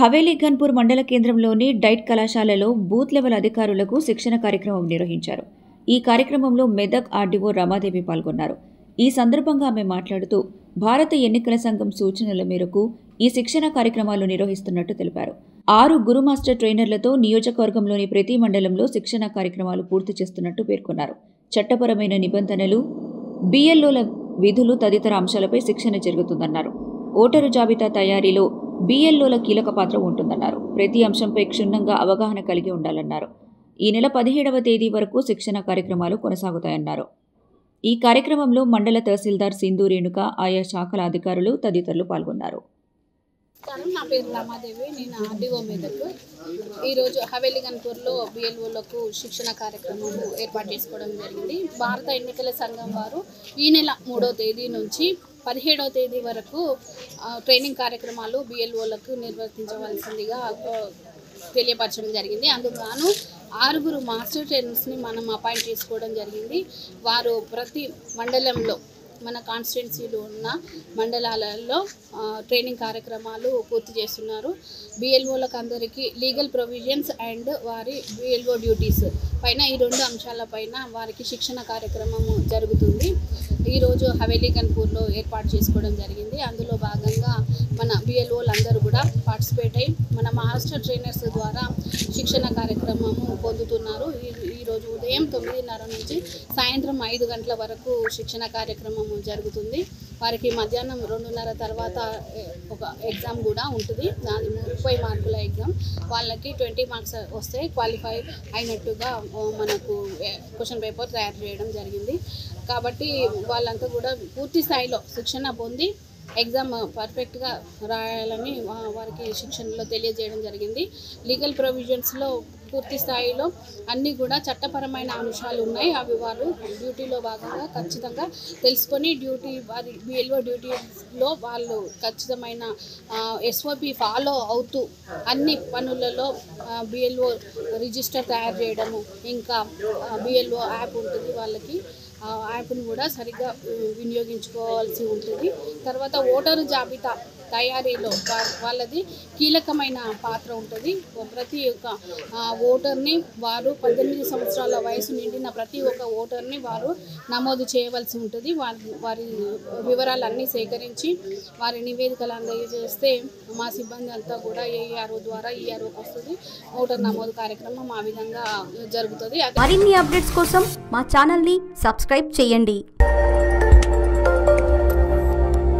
హవేలీ ఘన్పూర్ మండల కేంద్రంలోని డైట్ కళాశాలలో బూత్ లెవెల్ అధికారులకు శిక్షణ కార్యక్రమం నిర్వహించారు. ఈ కార్యక్రమంలో మెదక్ ఆర్డీఓ రమాదేవి పాల్గొన్నారు. ఈ సందర్భంగా ఆమె మాట్లాడుతూ భారత ఎన్నికల సంఘం సూచనల మేరకు ఈ శిక్షణ కార్యక్రమాలు నిర్వహిస్తున్నట్టు తెలిపారు. 6 గురు మాస్టర్ ట్రైనర్లతో నియోజకవర్గంలోని ప్రతి మండలంలో శిక్షణ కార్యక్రమాలు పూర్తి చేస్తున్నట్టు పేర్కొన్నారు. చట్టపరమైన నిబంధనలు, బిఎల్ఓల విధులు తదితర అంశాలపై శిక్షణ జరుగుతుందన్నారు. ఓటరు జాబితా తయారీలో బిఎల్ఓల కీలక పాత్ర ఉంటుందన్నారు. ప్రతి అంశంపై క్షుణ్ణంగా అవగాహన కలిగి ఉండాలన్నారు. ఈ నెల 17వ తేదీ వరకు శిక్షణ కార్యక్రమాలు కొనసాగుతాయన్నారు. ఈ కార్యక్రమంలో మండల తహసీల్దార్ సింధు రేణుక, ఆయా శాఖల అధికారులు తదితరులు పాల్గొన్నారు. నా పేరు రమాదేవి, నేను ఆర్డీఓ మెదక్. ఈరోజు హవేలీ ఘన్పూర్లో బిఎల్ఓలకు శిక్షణ కార్యక్రమం ఏర్పాటు చేసుకోవడం జరిగింది. భారత ఎన్నికల సంఘం వారు ఈ నెల 3వ తేదీ నుంచి 17వ తేదీ వరకు ట్రైనింగ్ కార్యక్రమాలు బిఎల్ఓలకు నిర్వర్తించవలసిందిగా తెలియపరచడం జరిగింది. అందుకు 6 మాస్టర్ ట్రైనర్స్ని మనం అపాయింట్ చేసుకోవడం జరిగింది. వారు ప్రతి మండలంలో, మన కాన్స్టిట్యున్సీలో ఉన్న మండలాలలో ట్రైనింగ్ కార్యక్రమాలు పూర్తి చేస్తున్నారు. బిఎల్ఓలకు అందరికీ లీగల్ ప్రొవిజన్స్ అండ్ వారి బిఎల్ఓ డ్యూటీస్ పైన, ఈ 2 అంశాలపైన వారికి శిక్షణ కార్యక్రమము జరుగుతుంది. ఈరోజు హవేలీ ఘన్పూర్లో ఏర్పాటు చేసుకోవడం జరిగింది. అందులో భాగంగా మన బిఎల్ఓలు అందరూ కూడా పార్టిసిపేట్ అయ్యి మన మాస్టర్ ట్రైనర్స్ ద్వారా శిక్షణ కార్యక్రమము పొందుతున్నారు. ఈరోజు ఉదయం 9:30 నుంచి సాయంత్రం 5 గంటల వరకు శిక్షణ కార్యక్రమము జరుగుతుంది. వారికి మధ్యాహ్నం 2:30 తర్వాత ఒక ఎగ్జామ్ కూడా ఉంటుంది. అది 30 మార్కుల ఎగ్జామ్. వాళ్ళకి 20 మార్క్స్ వస్తే క్వాలిఫై అయినట్టుగా మనకు క్వశ్చన్ పేపర్ తయారు చేయడం జరిగింది. కాబట్టి వాళ్ళంతా కూడా పూర్తి స్థాయిలో శిక్షణ పొంది ఎగ్జామ్ పర్ఫెక్ట్గా రాయాలని వారికి శిక్షణలో తెలియజేయడం జరిగింది. లీగల్ ప్రొవిజన్స్లో పూర్తి స్థాయిలో అన్నీ కూడా చట్టపరమైన అంశాలు ఉన్నాయి. అవి వారు డ్యూటీలో భాగంగా ఖచ్చితంగా తెలుసుకొని వారి బిఎల్ఓ డ్యూటీలో వాళ్ళు ఖచ్చితమైన ఎస్ఓపి ఫాలో అవుతూ అన్ని పనులలో బిఎల్ఓ రిజిస్టర్ తయారు చేయడము, ఇంకా బిఎల్ఓ యాప్ ఉంటుంది, వాళ్ళకి యాప్ను కూడా సరిగ్గా వినియోగించుకోవాల్సి ఉంటుంది. తర్వాత ఓటరు జాబితా తయారీలో వాళ్ళది కీలకమైన పాత్ర ఉంటుంది. ప్రతి ఒక్క ఓటర్ని వారు 18 సంవత్సరాల వయసు నిండిన ప్రతి ఒక్క ఓటర్ని వారు నమోదు చేయవలసి ఉంటుంది. వారి వివరాలన్నీ సేకరించి వారి నివేదికలు అందజేస్తే మా సిబ్బంది అంతా కూడా ఏఆర్ఓ ద్వారా ఈఆర్ఓకి వస్తుంది. ఓటర్ నమోదు కార్యక్రమం ఆ విధంగా జరుగుతుంది. మరిన్ని అప్డేట్స్ కోసం మా ఛానల్ని సబ్స్క్రైబ్ చేయండి.